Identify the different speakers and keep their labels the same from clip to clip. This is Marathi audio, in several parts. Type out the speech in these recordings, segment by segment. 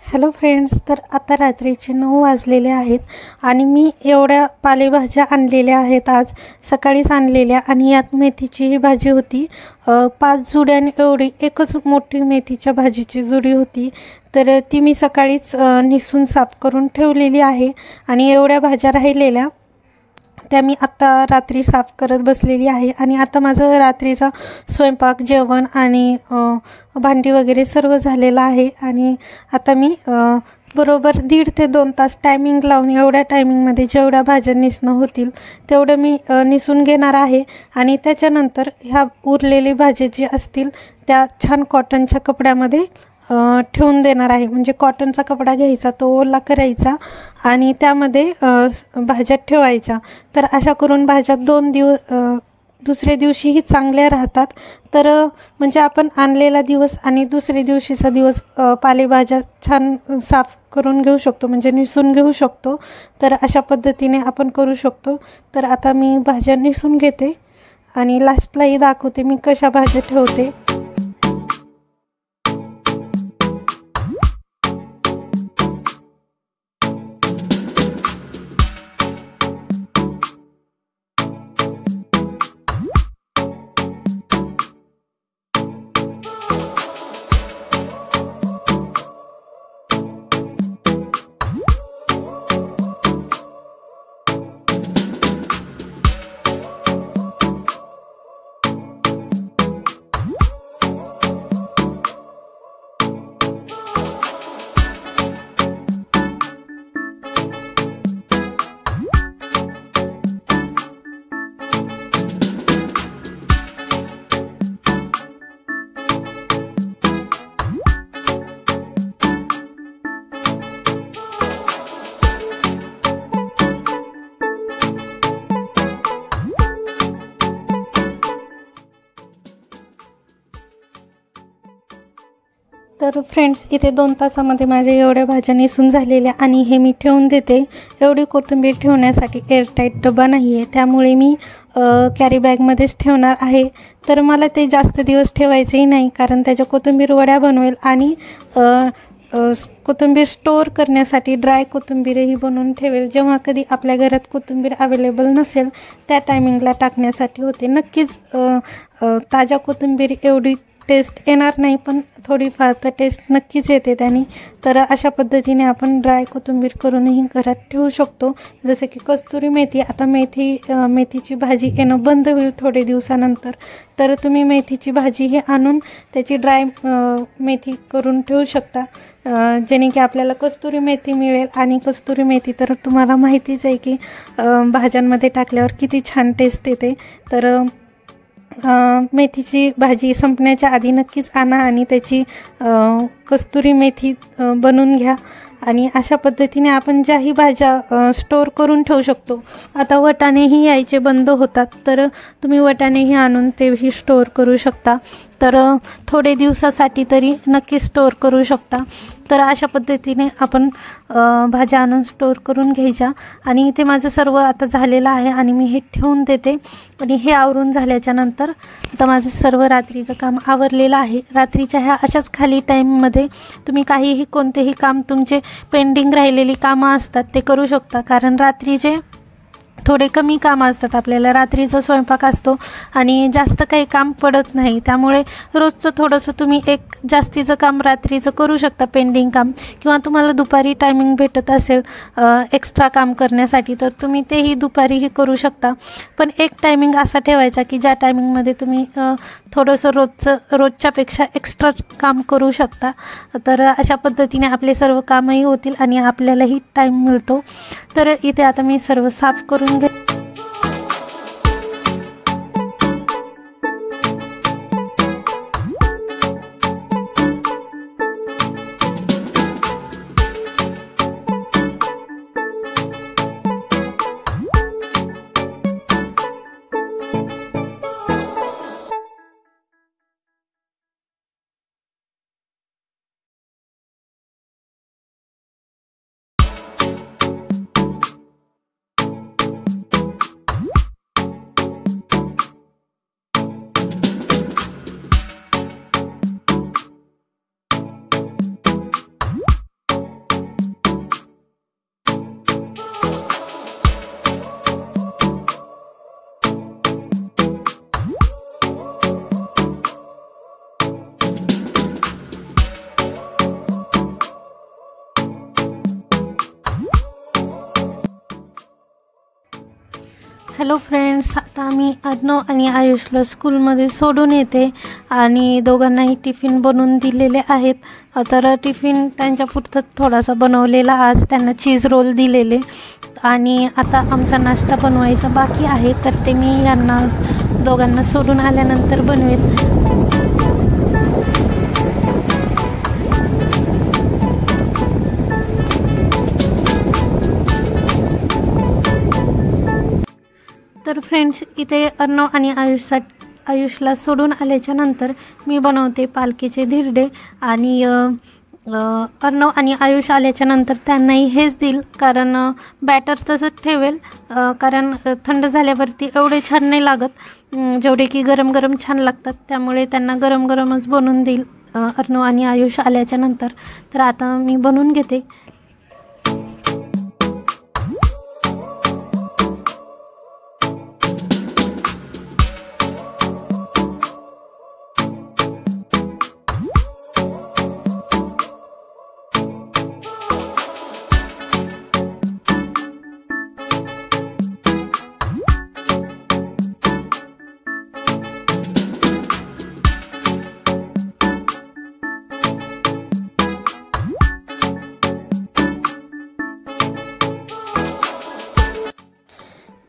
Speaker 1: हॅलो फ्रेंड्स, तर आता रात्रीचे 9 वाजलेले आहेत आणि मी एवढ्या पालेभाज्या आणलेल्या आहेत. आज सकाळीच आणलेल्या आणि यात मेथीची ही भाजी होती. 5 जुड्याने एवढी एकच मोठी मेथीच्या भाजीची जुडी होती. तर ती मी सकाळीच निसून साफ करून ठेवलेली आहे आणि एवढ्या भाज्या राहिलेल्या त्या मी आत्ता रात्री साफ करत बसलेली आहे. आणि आता माझं रात्रीचा स्वयंपाक, जेवण आणि भांडी वगैरे सर्व झालेलं आहे. आणि आता मी बरोबर 1.5 ते 2 तास टायमिंग लावून एवढ्या टायमिंगमध्ये जेवढ्या भाज्या निसणं होतील तेवढं मी निसून घेणार आहे. आणि त्याच्यानंतर ह्या उरलेली भाज्या जी असतील त्या छान कॉटनच्या कपड्यामध्ये ठेवून देणार आहे. म्हणजे कॉटनचा कपडा घ्यायचा, तो ओला करायचा आणि त्यामध्ये भाज्या ठेवायच्या. तर अशा करून भाज्या 2 दिवस दुसऱ्या दिवशीही चांगल्या राहतात. तर म्हणजे आपण आणलेला दिवस आणि दुसऱ्या दिवशीचा दिवस पालेभाज्या छान साफ करून घेऊ शकतो, म्हणजे निसून घेऊ शकतो. तर अशा पद्धतीने आपण करू शकतो. तर आता मी भाज्या निसून घेते आणि लास्टलाही दाखवते मी कशा भाज्या ठेवते. तर फ्रेंड्स, इथे 2 तासामध्ये माझ्या एवढ्या भाज्या निसून झालेल्या आणि हे मी ठेवून देते. एवढी कोथिंबीर ठेवण्यासाठी एअरटाईट डबा नाही आहे, त्यामुळे मी कॅरी बॅगमध्येच ठेवणार आहे. तर मला ते जास्त दिवस ठेवायचंही नाही, कारण त्याच्या कोथिंबीर वड्या बनवेल आणि कोथिंबीर स्टोअर करण्यासाठी ड्राय कोथिंबीरही बनवून ठेवेल. जेव्हा कधी आपल्या घरात कोथिंबीर अवेलेबल नसेल त्या टायमिंगला टाकण्यासाठी होते. नक्कीच ताज्या कोथिंबीर एवढी टेस्ट येणार नाही, पण थोडीफार तर टेस्ट नक्कीच येते त्याने. तर अशा पद्धतीने आपण ड्राय कोथिंबीर करूनही घरात ठेवू शकतो. जसं की कस्तुरी मेथी, आता मेथीची भाजी येणं बंद होईल थोडे दिवसानंतर. तर तुम्ही मेथीची भाजी ही आणून त्याची ड्राय मेथी करून ठेवू शकता, जेणे की आपल्याला कस्तुरी मेथी मिळेल. आणि कस्तुरी मेथी तर तुम्हाला माहितीच आहे की भाज्यांमध्ये टाकल्यावर किती छान टेस्ट येते. तर मेथीची भाजी संपण्याच्या आधी नक्कीच आणा आणि त्याची कस्तुरी मेथी बनवून घ्या. आणि अशा पद्धतीने आपण ज्याही भाज्या स्टोअर करून ठेवू शकतो. आता वाटाणेही यायचे बंद होतात, तर तुम्ही वाटाणेही आणून तेही स्टोअर करू शकता. तर थोडे दिवसासाठी तरी नक्की स्टोअर करू शकता. तर अशा पद्धतीने आपण भाज्या आणून स्टोअर करून घ्यायच्या. आणि इथे माझं सर्व आता झालेलं आहे आणि मी हे ठेवून देते. आणि हे आवरून झाल्याच्या नंतर आता माझं सर्व रात्रीचं काम आवरलेलं आहे. रात्रीच्या ह्या अशाच खाली टाईममध्ये तुम्ही काहीही कोणतेही काम, तुमचे पेंडिंग राहिलेली कामं असतात ते करू शकता. कारण रात्रीचे थोडे कमी कामं असतात, आपल्याला रात्रीचा स्वयंपाक असतो आणि जास्त काही काम पडत नाही. त्यामुळे रोजचं थोडंसं तुम्ही एक जास्तीचं काम रात्रीचं करू शकता, पेंडिंग काम. किंवा तुम्हाला दुपारी टायमिंग भेटत असेल एक्स्ट्रा काम करण्यासाठी, तर तुम्ही तेही दुपारीही करू शकता. पण एक टायमिंग असा ठेवायचा की ज्या टायमिंगमध्ये तुम्ही थोडंसं रोजच्यापेक्षा एक्स्ट्रा काम करू शकता. तर अशा पद्धतीने आपले सर्व कामही होतील आणि आपल्यालाही टाईम मिळतो. तर इथे आता मी सर्व साफ करून हॅलो फ्रेंड्स, आता मी अर्णव आणि आयुषला स्कूलमध्ये सोडून येते आणि दोघांनाही टिफिन बनवून दिलेले आहेत. तर टिफिन त्यांच्यापुरतं थोडासा बनवलेला, आज त्यांना चीज रोल दिलेले आणि आता आमचा नाश्ता बनवायचा बाकी आहे, तर ते मी यांना दोघांना सोडून आल्यानंतर बनवेल. तर फ्रेंड्स, इथे अर्णव आणि आयुषला सोडून आल्याच्या नंतर मी बनवते पालकीचे धिरडे आणि अर्णव आणि आयुष आल्याच्या नंतर त्यांनाही हेच देईल, कारण बॅटर तसंच ठेवेल, कारण थंड झाल्यावरती एवढे छान नाही लागत जेवढे की गरम गरम छान लागतात, त्यामुळे त्यांना गरम गरमच बनवून देईल अर्णव आणि आयुष आल्याच्या नंतर. तर आता मी बनवून घेते.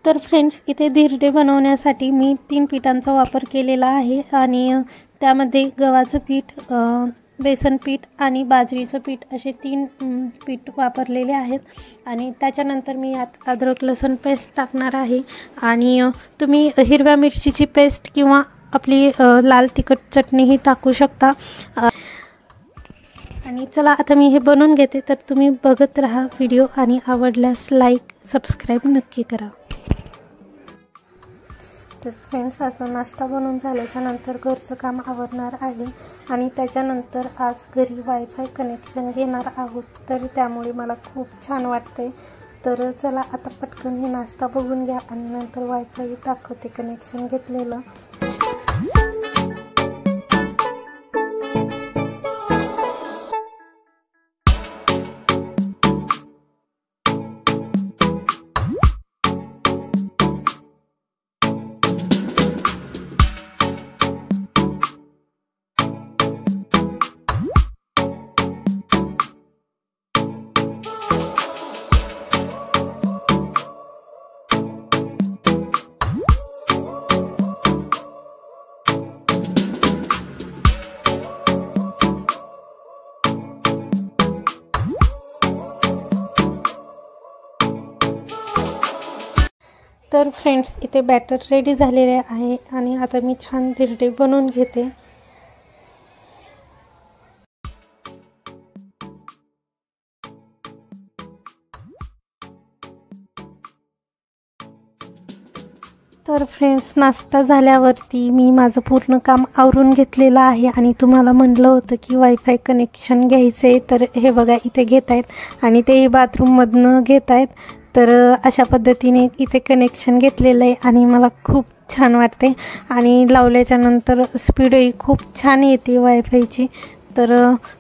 Speaker 1: तर फ्रेंड्स, इथे धिरडे बनवण्यासाठी मी 3 पिठांचा वापर केलेला आहे आणि त्यामध्ये गव्हाचं पीठ, बेसन पीठ आणि बाजरीचं पीठ असे 3 पीठ वापरलेले आहेत. आणि त्याच्यानंतर मी यात अद्रक लसूण पेस्ट टाकणार आहे आणि तुम्ही हिरव्या मिरचीची पेस्ट किंवा आपली लाल तिखट चटणीही टाकू शकता. आणि चला आता मी हे बनवून घेते, तर तुम्ही बघत राहा व्हिडिओ आणि आवडल्यास लाईक सबस्क्राईब नक्की करा. तर फ्रेंड्स, आता नाश्ता बनवून झाल्याच्या नंतर घरचं काम आवरणार आहे आणि त्याच्यानंतर आज घरी वायफाय कनेक्शन घेणार आहोत, तर त्यामुळे मला खूप छान वाटते. तर चला आता पटकन हे नाश्ता बघून घ्या आणि नंतर वायफाय दाखवते कनेक्शन घेतलेलं. तर फ्रेंड्स, इथे बॅटर रेडी झालेले आहे आणि आता मी छान धिरडे बनवून घेते. तर फ्रेंड्स, नाश्ता झाल्यावरती मी माझं पूर्ण काम आवरून घेतलेलं आहे आणि तुम्हाला म्हणलं होतं की वायफाय कनेक्शन घ्यायचे, तर हे बघा इथे घेत आहेत आणि तेही बाथरूममधनं घेत आहेत. तर अशा पद्धतीने इथे कनेक्शन घेतलेलं आहे आणि मला खूप छान वाटते आणि लावल्याच्या नंतर स्पीडही खूप छान येते वायफायची. तर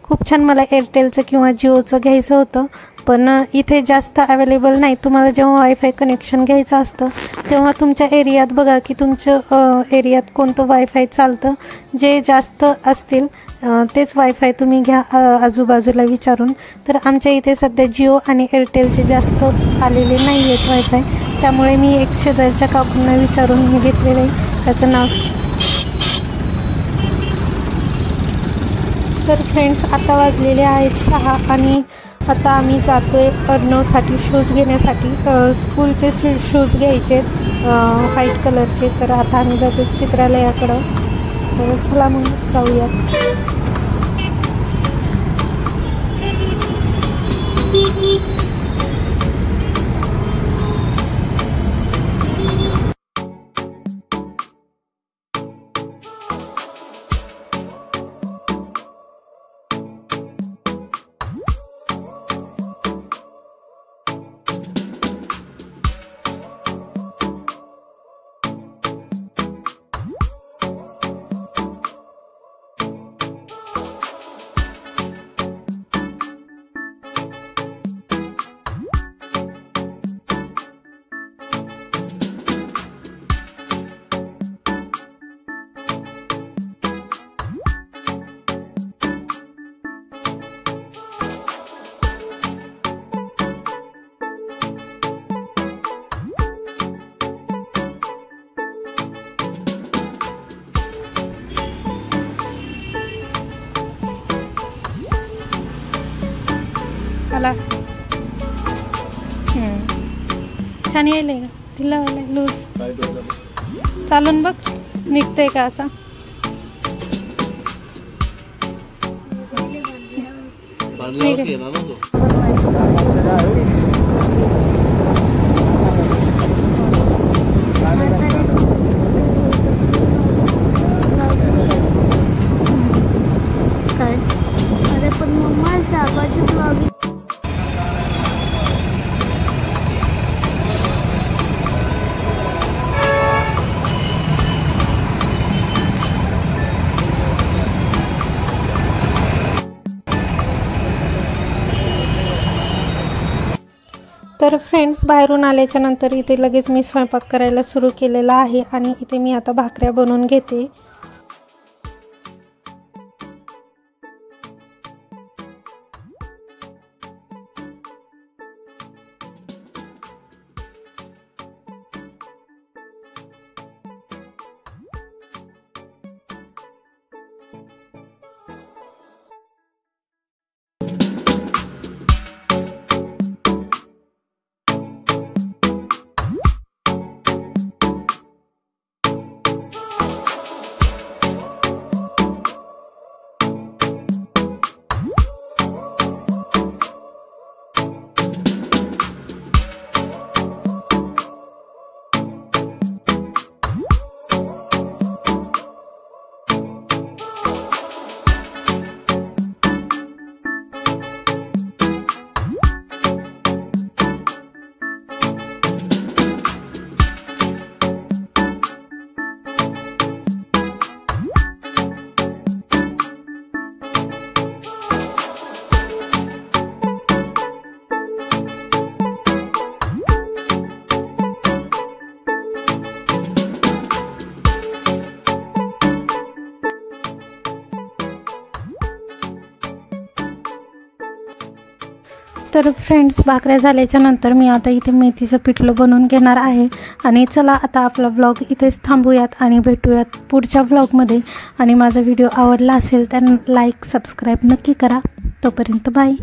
Speaker 1: खूप छान. मला एअरटेलचं किंवा जिओचं घ्यायचं होतं, पण इथे जास्त अवेलेबल नाही. तुम्हाला जेव्हा वायफाय कनेक्शन घ्यायचं असतं तेव्हा तुमच्या एरियात बघा की तुमच्या एरियात कोणतं वायफाय चालतं, जे जास्त असतील तेच वायफाय तुम्ही घ्या आजूबाजूला विचारून. तर आमच्या इथे सध्या जिओ आणि एअरटेलचे जास्त आलेले नाही आहेत वायफाय, त्यामुळे मी एक शेजारच्या काकूंना विचारून हे घेतलेलं आहे, त्याचं नाव. तर फ्रेंड्स, आता वाजलेले आहेत 6 आणि आता आम्ही जातो आहे अर्णवसाठी शूज घेण्यासाठी. स्कूलचे शूज घ्यायचे व्हाईट कलरचे. तर आता आम्ही जातो चित्रालयाकडं. तर चला मग जाऊयात. आला छान यायला का ढिला वाला लूज चालून बघ निघतंय का असा तर फ्रेंड्स बाहेरून आल्याच्या नंतर इथे लगेच मी स्वयंपाक करायला सुरू केलेला आहे आणि इथे मी आता भाकऱ्या बनवून घेते। तर फ्रेंड्स भाकऱ्या झाल्याच्या नंतर मी आता इथे मेथीचं पिठलं बनवून घेणार आहे आणि चला आता आपला व्लॉग इथेच थांबूयात आणि भेटूयात पुढच्या व्लॉगमध्ये। आणि माझा व्हिडिओ आवडला असेल तर लाईक सबस्क्राईब नक्की करा। तोपर्यंत बाय।